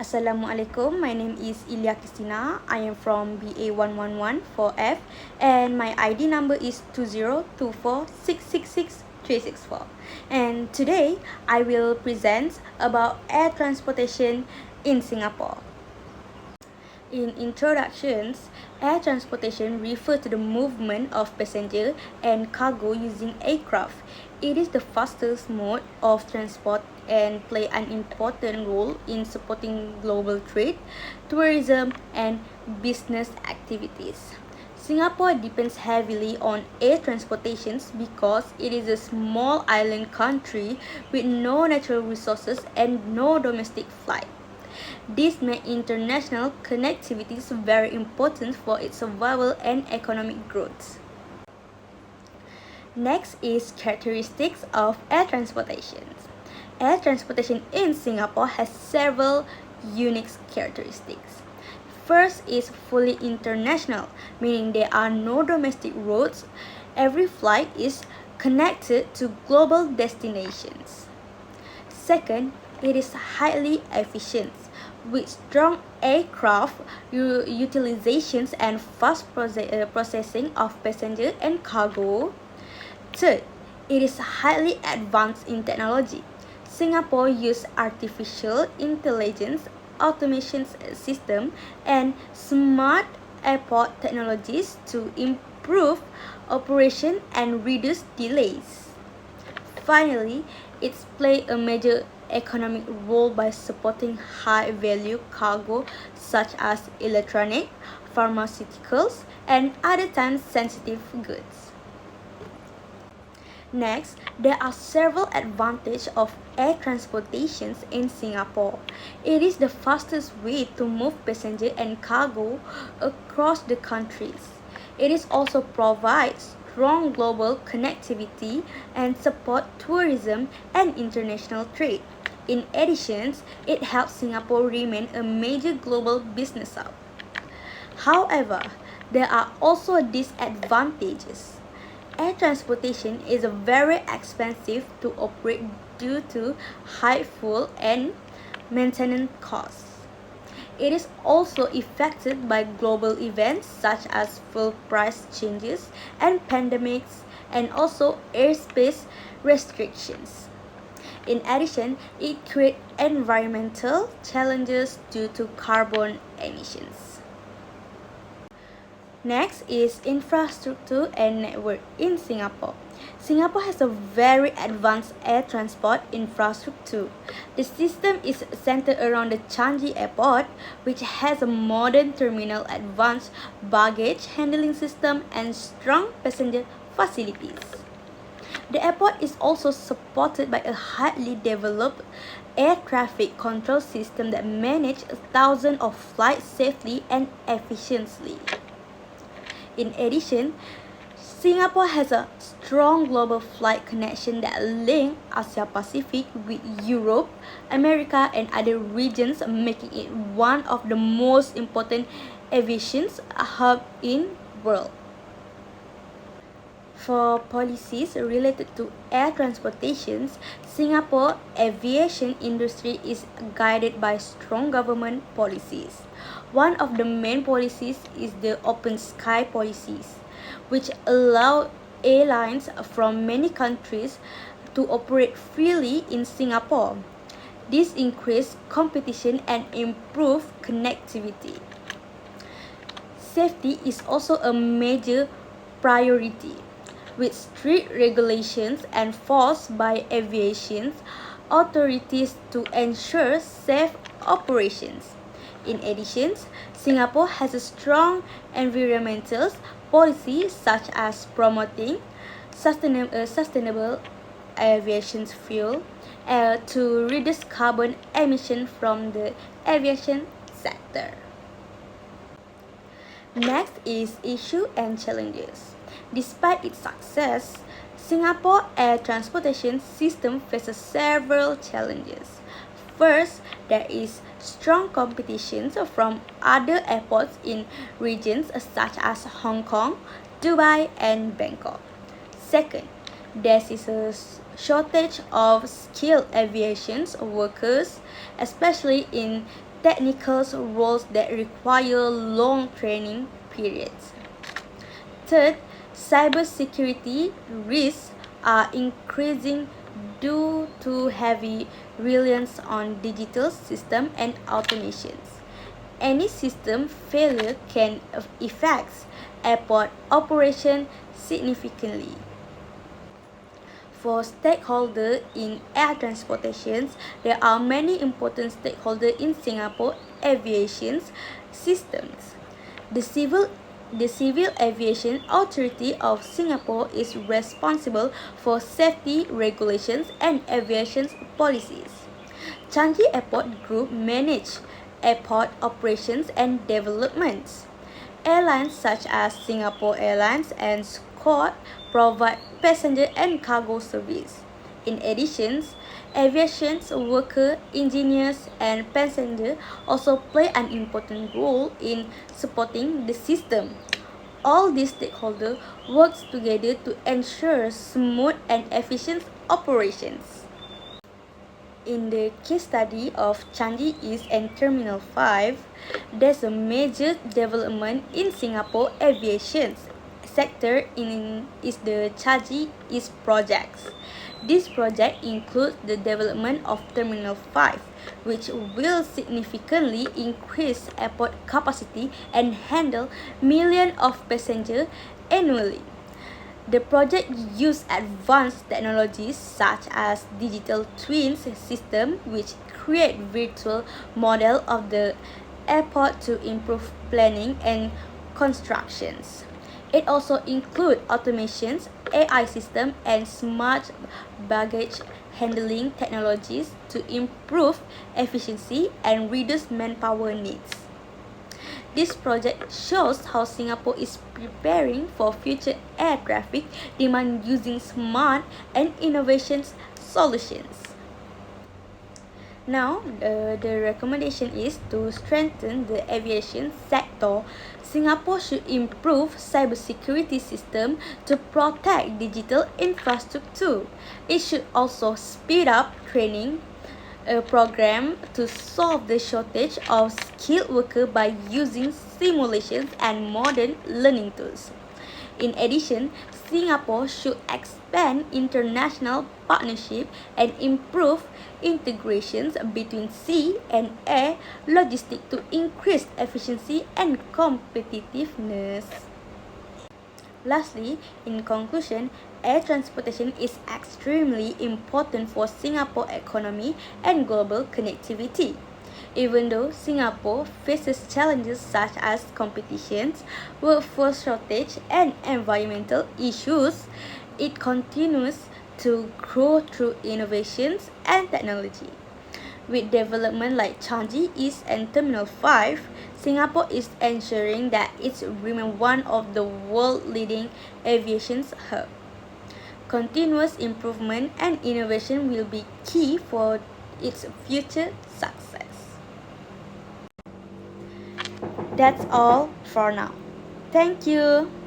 Assalamualaikum, my name is Ilya Christina. I am from BA1114F and my ID number is 2024666364. And today I will present about air transportation in Singapore. In introductions, air transportation refers to the movement of passenger and cargo using aircraft. It is the fastest mode of transport and play an important role in supporting global trade, tourism, and business activities. Singapore depends heavily on air transportations because it is a small island country with no natural resources and no domestic flight. This makes international connectivity very important for its survival and economic growth. Next is characteristics of air transportation. Air transportation in Singapore has several unique characteristics. First is fully international, meaning there are no domestic routes. Every flight is connected to global destinations. Second, it is highly efficient with strong aircraft utilizations and fast processing of passenger and cargo. Third, it is highly advanced in technology. Singapore uses artificial intelligence, automation system, and smart airport technologies to improve operation and reduce delays. Finally, it plays a major economic role by supporting high-value cargo such as electronic, pharmaceuticals, and other time-sensitive goods. Next, there are several advantages of air transportation in Singapore. It is the fastest way to move passenger and cargo across the countries. It is also provides strong global connectivity and support tourism and international trade. In addition, it helps Singapore remain a major global business hub. However, there are also disadvantages. Air transportation is very expensive to operate due to high fuel and maintenance costs. It is also affected by global events such as fuel price changes and pandemics and also airspace restrictions. In addition, it creates environmental challenges due to carbon emissions. Next is infrastructure and network in Singapore. Singapore has a very advanced air transport infrastructure. The system is centered around the Changi Airport, which has a modern terminal, advanced baggage handling system, and strong passenger facilities. The airport is also supported by a highly developed air traffic control system that manages thousands of flights safely and efficiently. In addition, Singapore has a strong global flight connection that links Asia Pacific with Europe, America, and other regions, making it one of the most important aviation hubs in the world. For policies related to air transportation, Singapore aviation industry is guided by strong government policies. One of the main policies is the open sky policies, which allow airlines from many countries to operate freely in Singapore. This increases competition and improves connectivity. Safety is also a major priority, with strict regulations enforced by aviation authorities to ensure safe operations. In addition, Singapore has a strong environmental policy such as promoting sustainable aviation fuel to reduce carbon emission from the aviation sector. Next is issue and challenges. Despite its success, Singapore air transportation system faces several challenges. First, there is strong competition from other airports in regions such as Hong Kong, Dubai, and Bangkok. Second, there is a shortage of skilled aviation workers, especially in technical roles that require long training periods. Third, cybersecurity risks are increasing due to heavy reliance on digital systems and automations. Any system failure can affect airport operation significantly. For stakeholders in air transportation, there are many important stakeholders in Singapore aviation systems. The Civil the Civil Aviation Authority of Singapore is responsible for safety regulations and aviation policies. Changi Airport Group manage airport operations and developments. Airlines such as Singapore Airlines and Scoot provide passenger and cargo service. In addition, aviation workers, engineers, and passengers also play an important role in supporting the system. All these stakeholders work together to ensure smooth and efficient operations. In the case study of Changi East and Terminal 5, there's a major development in Singapore aviation sector is the Changi East projects. This project includes the development of Terminal 5, which will significantly increase airport capacity and handle millions of passengers annually. The project uses advanced technologies such as digital twins system, which create virtual model of the airport to improve planning and constructions. It also includes automations, AI system, and smart baggage handling technologies to improve efficiency and reduce manpower needs. This project shows how Singapore is preparing for future air traffic demand using smart and innovative solutions. Now, the recommendation is to strengthen the aviation sector. Singapore should improve cybersecurity system to protect digital infrastructure. It should also speed up training a program to solve the shortage of skilled workers by using simulations and modern learning tools. In addition, Singapore should expand international partnership and improve integrations between sea and air logistics to increase efficiency and competitiveness. Lastly, in conclusion, air transportation is extremely important for Singapore economy and global connectivity. Even though Singapore faces challenges such as competitions, workforce shortage, and environmental issues, it continues to grow through innovations and technology. With development like Changi East and Terminal 5, Singapore is ensuring that it remains one of the world leading aviation hubs. Continuous improvement and innovation will be key for its future success. That's all for now. Thank you.